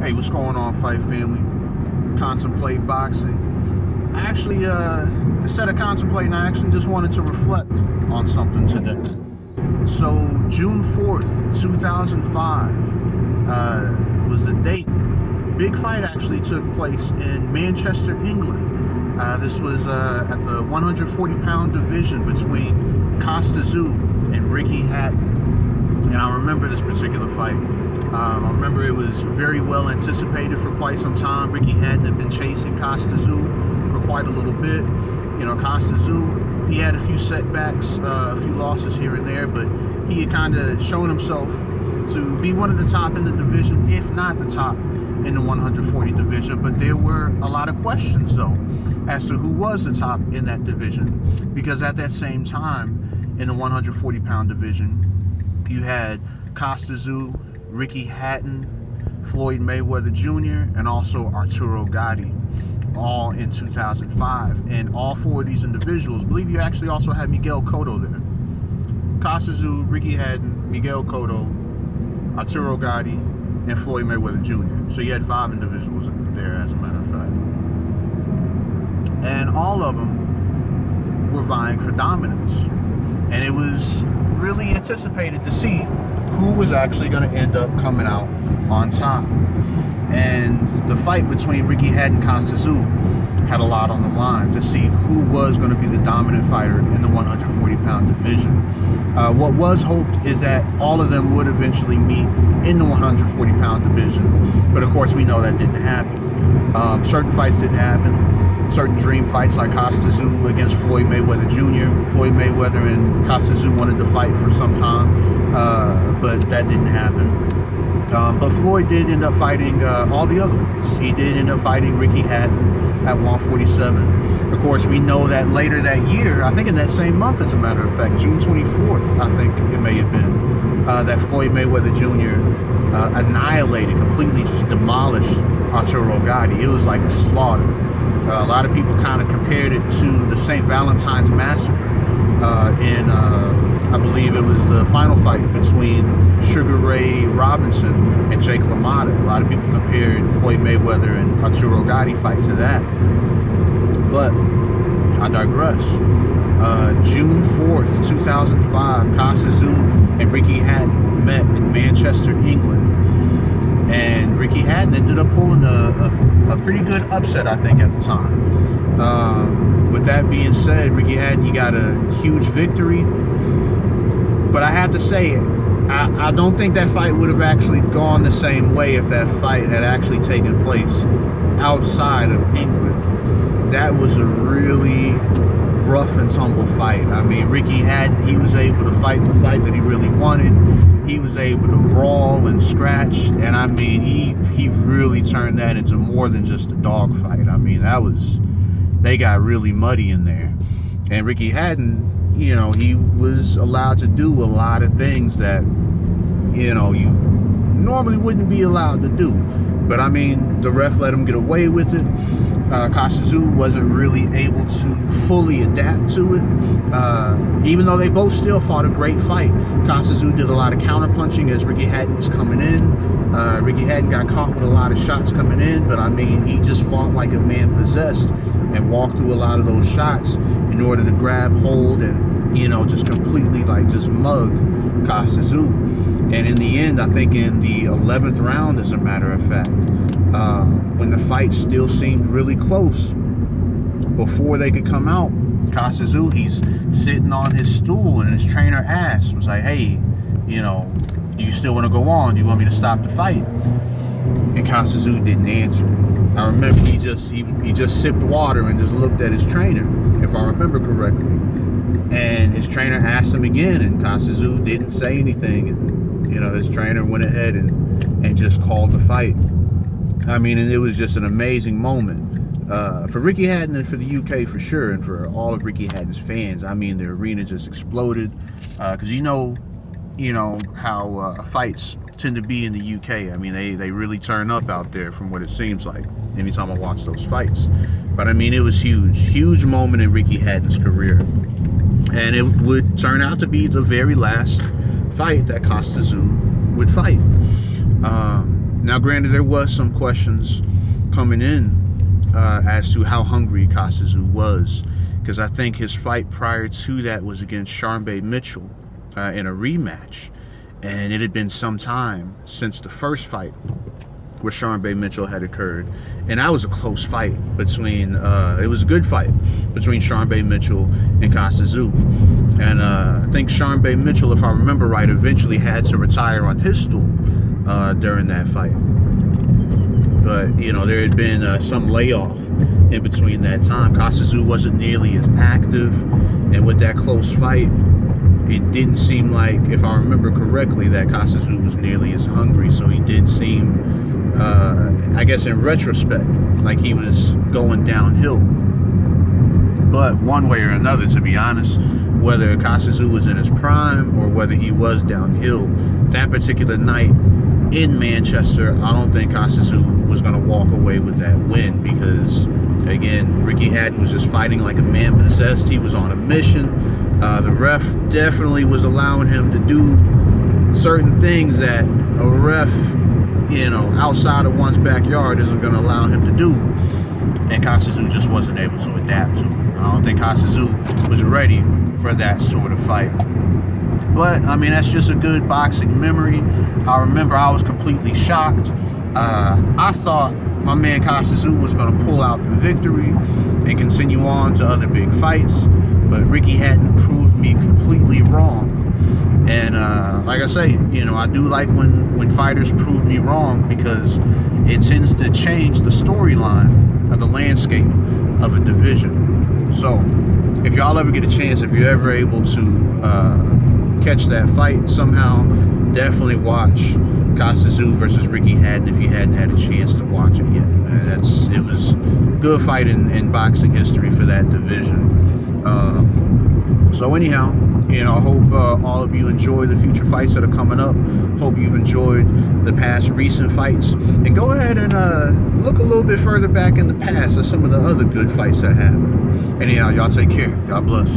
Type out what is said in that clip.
Hey, what's going on, Fight Family? Contemplate Boxing. I actually, instead of contemplating, I actually just wanted to reflect on something today. So, June 4th, 2005 was the date. Big fight actually took place in Manchester, England. This was at the 140-pound division between Kostya Tszyu and Ricky Hatton. And I remember this particular fight. I remember it was very well anticipated for quite some time. Ricky Hatton had been chasing Kostya Tszyu for quite a little bit. You know, Kostya Tszyu, he had a few setbacks, a few losses here and there, but he had kind of shown himself to be one of the top in the division, if not the top in the 140 division. But there were a lot of questions, though, as to who was the top in that division. Because at that same time, in the 140-pound division, you had Kostya Tszyu, Ricky Hatton, Floyd Mayweather Jr., and also Arturo Gatti, all in 2005. And all four of these individuals, I believe you actually also had Miguel Cotto there. Kostya Tszyu, Ricky Hatton, Miguel Cotto, Arturo Gatti, and Floyd Mayweather Jr. So you had 5 individuals there, as a matter of fact. And all of them were vying for dominance. And it was really anticipated to see who was actually going to end up coming out on top. And the fight between Ricky Hatton and Kostya Tszyu had a lot on the line to see who was going to be the dominant fighter in the 140-pound division. What was hoped is that all of them would eventually meet in the 140-pound division, but of course we know that didn't happen. Certain fights didn't happen. Certain dream fights like Kostya Tszyu against Floyd Mayweather Jr. Floyd Mayweather and Kostya Tszyu wanted to fight for some time, but that didn't happen. But Floyd did end up fighting all the other ones. He did end up fighting Ricky Hatton at 147. Of course, we know that later that year, I think in that same month, as a matter of fact, June 24th, I think it may have been, that Floyd Mayweather Jr. Annihilated, completely just demolished Arturo Gatti. It was like a slaughter. A lot of people kind of compared it to the St. Valentine's Massacre in, I believe it was the final fight between Sugar Ray Robinson and Jake LaMotta. A lot of people compared Floyd Mayweather and Arturo Gatti fight to that. But I digress. June 4th, 2005, Kostya Tszyu and Ricky Hatton met in Manchester, England. And Ricky Hatton ended up pulling a pretty good upset, I think, at the time. With that being said, Ricky Hatton, he got a huge victory. But I have to say, I don't think that fight would have actually gone the same way if that fight had actually taken place outside of England. That was a really rough and tumble fight. I mean, Ricky Hatton, he was able to fight the fight that he really wanted. He was able to brawl and scratch, and I mean, he really turned that into more than just a dog fight. I mean, they got really muddy in there. And Ricky Hatton, you know, he was allowed to do a lot of things that, you know, you normally wouldn't be allowed to do. But I mean, the ref let him get away with it. Kostya Tszyu wasn't really able to fully adapt to it. Even though they both still fought a great fight, Kostya Tszyu did a lot of counterpunching as Ricky Hatton was coming in. Ricky Hatton got caught with a lot of shots coming in, but I mean, he just fought like a man possessed and walked through a lot of those shots in order to grab hold and, you know, just completely like just mug Kostya Tszyu. And in the end, I think in the 11th round, as a matter of fact, when the fight still seemed really close, before they could come out, Kostya Tszyu, he's sitting on his stool and his trainer asked, was like, hey, you know, do you still want to go on? Do you want me to stop the fight? And Kostya Tszyu didn't answer. I remember he just sipped water and just looked at his trainer, if I remember correctly. And his trainer asked him again, and Kostya Tszyu didn't say anything. And, you know, his trainer went ahead and just called the fight. I mean, and it was just an amazing moment for Ricky Hatton and for the UK for sure, and for all of Ricky Hatton's fans. I mean, the arena just exploded because you know how fights tend to be in the UK. I mean, they really turn up out there from what it seems like anytime I watch those fights. But I mean, it was huge moment in Ricky Hatton's career, and it would turn out to be the very last fight that Kostya Tszyu would fight. Now, granted, there was some questions coming in as to how hungry Kostya Tszyu was, because I think his fight prior to that was against Sharmba Mitchell in a rematch, and it had been some time since the first fight where Sharmba Mitchell had occurred, and that was a close fight between it was a good fight between Sharmba Mitchell and Kostya Tszyu. And I think Sharmba Mitchell, if I remember right, eventually had to retire on his stool during that fight. But, you know, there had been some layoff in between that time. Kostya Tszyu wasn't nearly as active, and with that close fight, it didn't seem like, if I remember correctly, that Kostya Tszyu was nearly as hungry. So he did seem, I guess in retrospect, like he was going downhill. But one way or another, to be honest, whether Kostya Tszyu was in his prime or whether he was downhill, that particular night in Manchester, I don't think Kostya Tszyu was going to walk away with that win, because, again, Ricky Hatton was just fighting like a man possessed. He was on a mission. The ref definitely was allowing him to do certain things that a ref, you know, outside of one's backyard isn't going to allow him to do. And Kostya Tszyu just wasn't able to adapt to it. I don't think Kostya Tszyu was ready for that sort of fight. But, I mean, that's just a good boxing memory. I remember I was completely shocked. I thought my man Kostya Tszyu was going to pull out the victory and continue on to other big fights. But Ricky Hatton proved me completely wrong. And like I say, you know, I do like when fighters prove me wrong, because it tends to change the storyline of the landscape of a division. So if y'all ever get a chance, if you're ever able to catch that fight somehow, definitely watch Kostya Tszyu versus Ricky Hatton if you hadn't had a chance to watch it yet. It was good fight in boxing history for that division. So anyhow, you know, I hope all of you enjoy the future fights that are coming up. Hope you've enjoyed the past recent fights, and go ahead and look a little bit further back in the past at some of the other good fights that happened. Anyhow, y'all take care. God bless.